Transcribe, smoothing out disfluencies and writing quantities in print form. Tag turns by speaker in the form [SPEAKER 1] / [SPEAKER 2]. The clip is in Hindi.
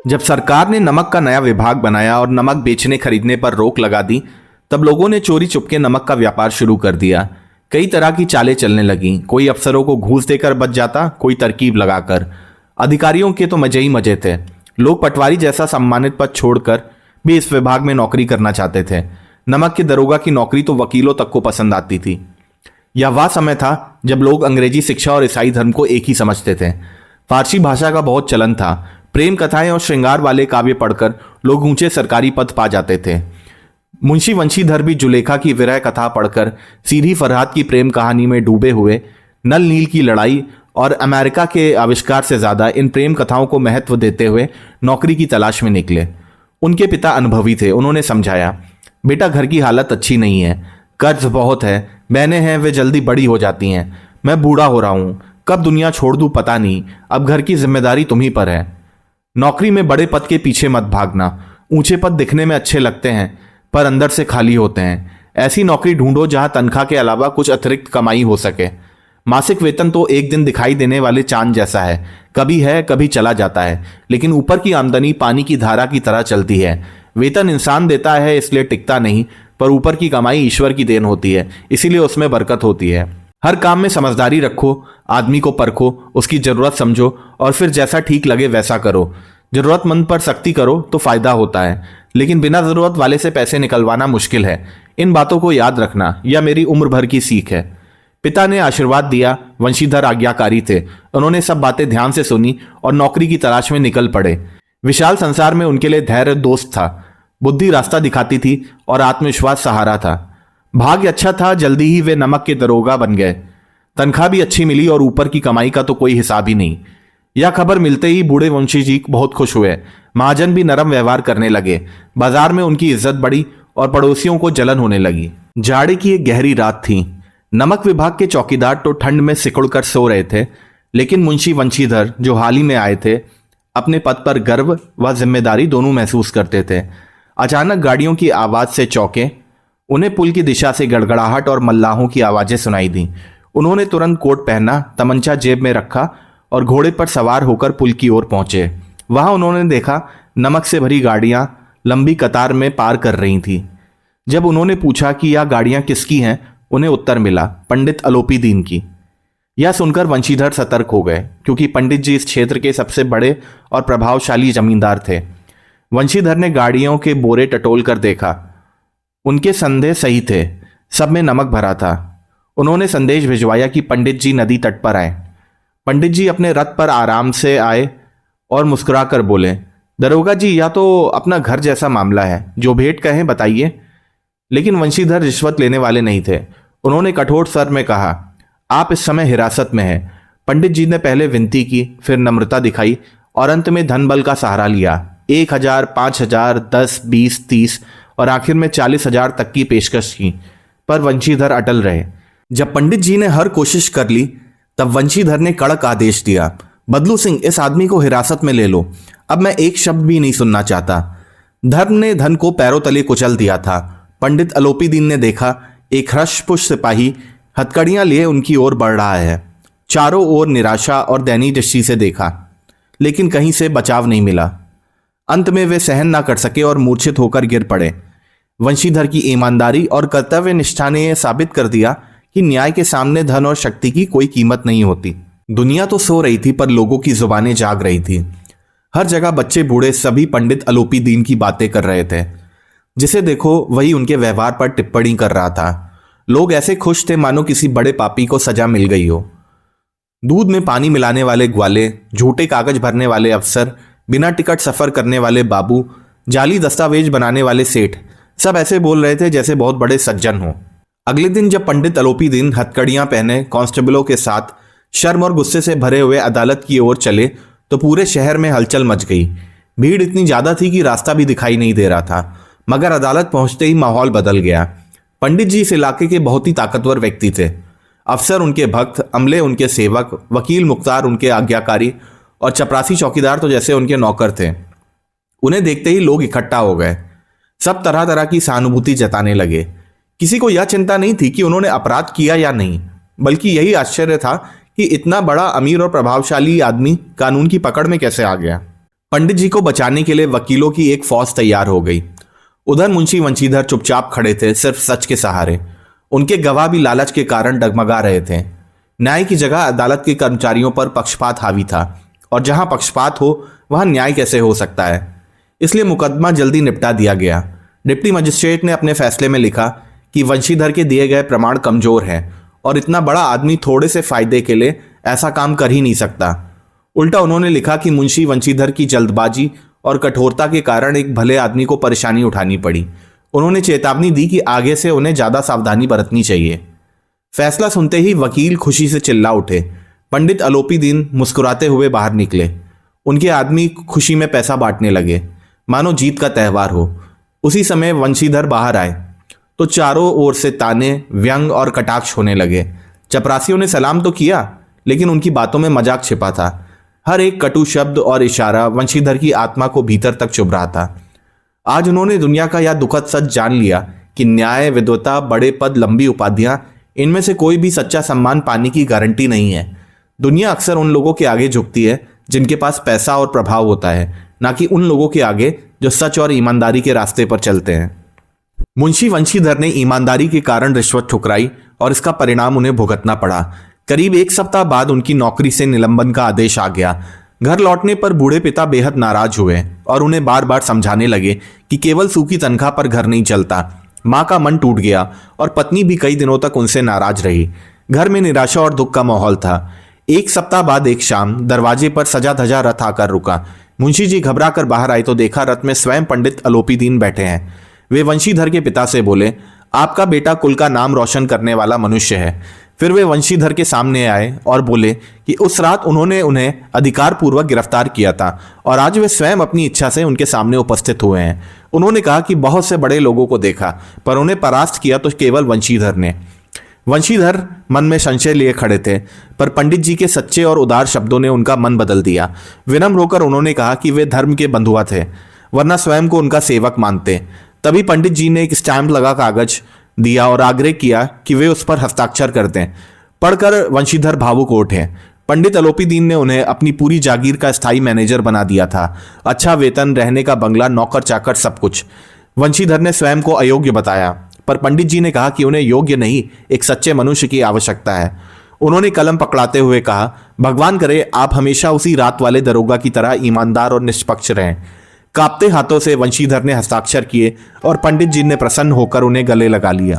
[SPEAKER 1] जब सरकार ने नमक का नया विभाग बनाया और नमक बेचने खरीदने पर रोक लगा दी, तब लोगों ने चोरी चुपके नमक का व्यापार शुरू कर दिया। कई तरह की चालें चलने लगीं। कोई अफसरों को घूस देकर बच जाता, कोई तरकीब लगाकर। अधिकारियों के तो मजे ही मजे थे। लोग पटवारी जैसा सम्मानित पद छोड़कर भी इस विभाग में नौकरी करना चाहते थे। नमक के दरोगा की नौकरी तो वकीलों तक को पसंद आती थी। यह वह समय था जब लोग अंग्रेजी शिक्षा और ईसाई धर्म को एक ही समझते थे। फारसी भाषा का बहुत चलन था। प्रेम कथाएं और श्रृंगार वाले काव्य पढ़कर लोग ऊंचे सरकारी पद पा जाते थे। मुंशी वंशीधर भी जुलेखा की विरह कथा पढ़कर सीधी फरहाद की प्रेम कहानी में डूबे हुए नल नील की लड़ाई और अमेरिका के आविष्कार से ज्यादा इन प्रेम कथाओं को महत्व देते हुए नौकरी की तलाश में निकले। उनके पिता अनुभवी थे। उन्होंने समझाया, बेटा घर की हालत अच्छी नहीं है, कर्ज बहुत है, बहनें हैं वे जल्दी बड़ी हो जाती हैं, मैं बूढ़ा हो रहा हूं, कब दुनिया छोड़ दूं पता नहीं, अब घर की जिम्मेदारी तुम्ही पर है। नौकरी में बड़े पद के पीछे मत भागना। ऊंचे पद दिखने में अच्छे लगते हैं पर अंदर से खाली होते हैं। ऐसी नौकरी ढूंढो जहां तनख्वाह के अलावा कुछ अतिरिक्त कमाई हो सके। मासिक वेतन तो एक दिन दिखाई देने वाले चांद जैसा है, कभी चला जाता है, लेकिन ऊपर की आमदनी पानी की धारा की तरह चलती है। वेतन इंसान देता है इसलिए टिकता नहीं, पर ऊपर की कमाई ईश्वर की देन होती है, इसीलिए उसमें बरकत होती है। हर काम में समझदारी रखो, आदमी को परखो, उसकी जरूरत समझो और फिर जैसा ठीक लगे वैसा करो। जरूरतमंद पर सख्ती करो तो फायदा होता है, लेकिन बिना जरूरत वाले से पैसे निकलवाना मुश्किल है। इन बातों को याद रखना, यह मेरी उम्र भर की सीख है। पिता ने आशीर्वाद दिया। वंशीधर आज्ञाकारी थे। उन्होंने सब बातें ध्यान से सुनी और नौकरी की तलाश में निकल पड़े। विशाल संसार में उनके लिए धैर्य दोस्त था, बुद्धि रास्ता दिखाती थी और आत्मविश्वास सहारा था। भाग्य अच्छा था, जल्दी ही वे नमक के दरोगा बन गए। तनख्वाह भी अच्छी मिली और ऊपर की कमाई का तो कोई हिसाब ही नहीं। यह खबर मिलते ही बूढ़े वंशी जी बहुत खुश हुए। महाजन भी नरम व्यवहार करने लगे। बाजार में उनकी इज्जत बढ़ी और पड़ोसियों को जलन होने लगी। जाड़े की एक गहरी रात थी। नमक विभाग के चौकीदार तो ठंड में सिकुड़कर सो रहे थे, लेकिन मुंशी वंशीधर जो हाल ही में आए थे, अपने पद पर गर्व व जिम्मेदारी दोनों महसूस करते थे। अचानक गाड़ियों की आवाज से चौंके। उन्हें पुल की दिशा से गड़गड़ाहट और मल्लाहों की आवाजें सुनाई दी। उन्होंने तुरंत कोट पहना, तमंचा जेब में रखा और घोड़े पर सवार होकर पुल की ओर पहुंचे। वहां उन्होंने देखा नमक से भरी गाड़ियां लंबी कतार में पार कर रही थी। जब उन्होंने पूछा कि यह गाड़ियां किसकी हैं, उन्हें उत्तर मिला, पंडित अलोपी दीन की। यह सुनकर वंशीधर सतर्क हो गए, क्योंकि पंडित जी इस क्षेत्र के सबसे बड़े और प्रभावशाली जमींदार थे। वंशीधर ने गाड़ियों के बोरे टटोल कर देखा। उनके संदेह सही थे, सब में नमक भरा था। उन्होंने संदेश भिजवाया कि पंडित जी नदी तट पर आए। पंडित जी अपने रथ पर आराम से आए और मुस्कुराकर बोले, दरोगा जी, यह तो अपना घर जैसा मामला है, जो भेंट कहें बताइए। लेकिन वंशीधर रिश्वत लेने वाले नहीं थे। उन्होंने कठोर स्वर में कहा, आप इस समय हिरासत में हैं। पंडित जी ने पहले विनती की, फिर नम्रता दिखाई और अंत में धन बल का सहारा लिया। 1,000, 5,000, 10, 20, 30 और आखिर में 40,000 तक की पेशकश की, पर वंशीधर अटल रहे। जब पंडित जी ने हर कोशिश कर ली, तब वंशीधर ने कड़क आदेश दिया, बदलू सिंह, इस आदमी को हिरासत में ले लो। अब मैं एक शब्द भी नहीं सुनना चाहता। धर्म ने धन को पैरों तले कुचल दिया था। पंडित अलोपी दीन ने देखा, एक हृष्टपुष्ट सिपाही हथकड़ियां लिए उनकी ओर बढ़ रहा है। चारों ओर निराशा और दयनीय दृष्टि से देखा, लेकिन कहीं से बचाव नहीं मिला। अंत में वे सहन ना कर सके और मूर्छित होकर गिर पड़े। वंशीधर की ईमानदारी और कर्तव्य निष्ठा ने यह साबित कर दिया कि न्याय के सामने धन और शक्ति की कोई कीमत नहीं होती। दुनिया तो सो रही थी, पर लोगों की जुबानें जाग रही थी। हर जगह बच्चे बूढ़े सभी पंडित अलोपी दीन की बातें कर रहे थे। जिसे देखो वही उनके व्यवहार पर टिप्पणी कर रहा था। लोग ऐसे खुश थे मानो किसी बड़े पापी को सजा मिल गई हो। दूध में पानी मिलाने वाले ग्वाले, झूठे कागज भरने वाले अफसर, बिना टिकट सफर करने वाले बाबू, जाली दस्तावेज बनाने वाले सेठ, सब ऐसे बोल रहे थे जैसे बहुत बड़े सज्जन हो। अगले दिन जब पंडित अलोपी दीन हथकड़ियां पहने कांस्टेबलों के साथ शर्म और गुस्से से भरे हुए अदालत की ओर चले, तो पूरे शहर में हलचल मच गई। भीड़ इतनी ज्यादा थी कि रास्ता भी दिखाई नहीं दे रहा था, मगर अदालत पहुंचते ही माहौल बदल गया। पंडित जी इस इलाके के बहुत ही ताकतवर व्यक्ति थे। अफसर उनके भक्त, अमले उनके सेवक, वकील मुख्तार उनके आज्ञाकारी और चपरासी चौकीदार तो जैसे उनके नौकर थे। उन्हें देखते ही लोग इकट्ठा हो गए। सब तरह तरह की सहानुभूति जताने लगे। किसी को यह चिंता नहीं थी कि उन्होंने अपराध किया या नहीं, बल्कि यही आश्चर्य था कि इतना बड़ा अमीर और प्रभावशाली आदमी कानून की पकड़ में कैसे आ गया। पंडित जी को बचाने के लिए वकीलों की एक फौज तैयार हो गई। उधर मुंशी वंशीधर चुपचाप खड़े थे, सिर्फ सच के सहारे। उनके गवाह भी लालच के कारण डगमगा रहे थे। न्याय की जगह अदालत के कर्मचारियों पर पक्षपात हावी था, और जहां पक्षपात हो वहां न्याय कैसे हो सकता है। इसलिए मुकदमा जल्दी निपटा दिया गया। डिप्टी मजिस्ट्रेट ने अपने फैसले में लिखा कि वंशीधर के दिए गए प्रमाण कमजोर हैं और इतना बड़ा आदमी थोड़े से फायदे के लिए ऐसा काम कर ही नहीं सकता। उल्टा उन्होंने लिखा कि मुंशी वंशीधर की जल्दबाजी और कठोरता के कारण एक भले आदमी को परेशानी उठानी पड़ी। उन्होंने चेतावनी दी कि आगे से उन्हें ज्यादा सावधानी बरतनी चाहिए। फैसला सुनते ही वकील खुशी से चिल्ला उठे। पंडित अलोपीदीन मुस्कुराते हुए बाहर निकले। उनके आदमी खुशी में पैसा बांटने लगे, मानो जीत का त्यौहार हो। उसी समय वंशीधर बाहर आए तो चारों ओर से ताने, व्यंग और कटाक्ष होने लगे। चपरासियों ने सलाम तो किया, लेकिन उनकी बातों में मजाक छिपा था। हर एक कटु शब्द और इशारा वंशीधर की आत्मा को भीतर तक चुभ रहा था। आज उन्होंने दुनिया का यह दुखद सच जान लिया कि न्याय, विद्वता, बड़े पद, लंबी उपाधियां, इनमें से कोई भी सच्चा सम्मान पाने की गारंटी नहीं है। दुनिया अक्सर उन लोगों के आगे झुकती है जिनके पास पैसा और प्रभाव होता है, ना कि उन लोगों के आगे जो सच और ईमानदारी के रास्ते पर चलते हैं। मुंशी वंशीधर ने ईमानदारी के कारण रिश्वत ठुकराई और इसका परिणाम उन्हें भुगतना पड़ा। करीब एक सप्ताह बाद उनकी नौकरी से निलंबन का आदेश आ गया। घर लौटने पर बूढ़े पिता बेहद नाराज हुए और उन्हें बार बार समझाने लगे कि केवल सूखी तनख्वाह पर घर नहीं चलता। मां का मन टूट गया और पत्नी भी कई दिनों तक उनसे नाराज रही। घर में निराशा और दुख का माहौल था। एक सप्ताह बाद एक शाम दरवाजे पर सजा धजा रथ आकर रुका। मुंशी जी घबरा कर बाहर आए तो देखा रथ में स्वयं पंडित अलोपीदीन बैठे हैं। वे वंशीधर के पिता से बोले, आपका बेटा कुल का नाम रोशन करने वाला मनुष्य है। फिर वे वंशीधर के सामने आए और बोले कि उस रात उन्होंने उन्हें अधिकार पूर्वक गिरफ्तार किया था और आज वे स्वयं अपनी इच्छा से उनके सामने उपस्थित हुए हैं। उन्होंने कहा कि बहुत से बड़े लोगों को देखा, पर उन्हें परास्त किया तो केवल वंशीधर ने। वंशीधर मन में संशय लिए खड़े थे, पर पंडित जी के सच्चे और उदार शब्दों ने उनका मन बदल दिया। विनम्र होकर उन्होंने कहा कि वे धर्म के बंधुआ थे, वरना स्वयं को उनका सेवक मानते। तभी पंडित जी ने एक स्टैंप लगा कागज दिया और आग्रह किया कि वे उस पर हस्ताक्षर कर दें। पढ़कर वंशीधर भावुक हो उठे। पंडित अलोपीदीन ने उन्हें अपनी पूरी जागीर का स्थायी मैनेजर बना दिया था। अच्छा वेतन, रहने का बंगला, नौकर चाकर, सब कुछ। वंशीधर ने स्वयं को अयोग्य बताया, पर पंडित जी ने कहा कि उन्हें योग्य नहीं, एक सच्चे मनुष्य की आवश्यकता है। उन्होंने कलम पकड़ाते हुए कहा, भगवान करे आप हमेशा उसी रात वाले दरोगा की तरह ईमानदार और निष्पक्ष रहें। कांपते हाथों से वंशीधर ने हस्ताक्षर किए और पंडित जी ने प्रसन्न होकर उन्हें गले लगा लिया।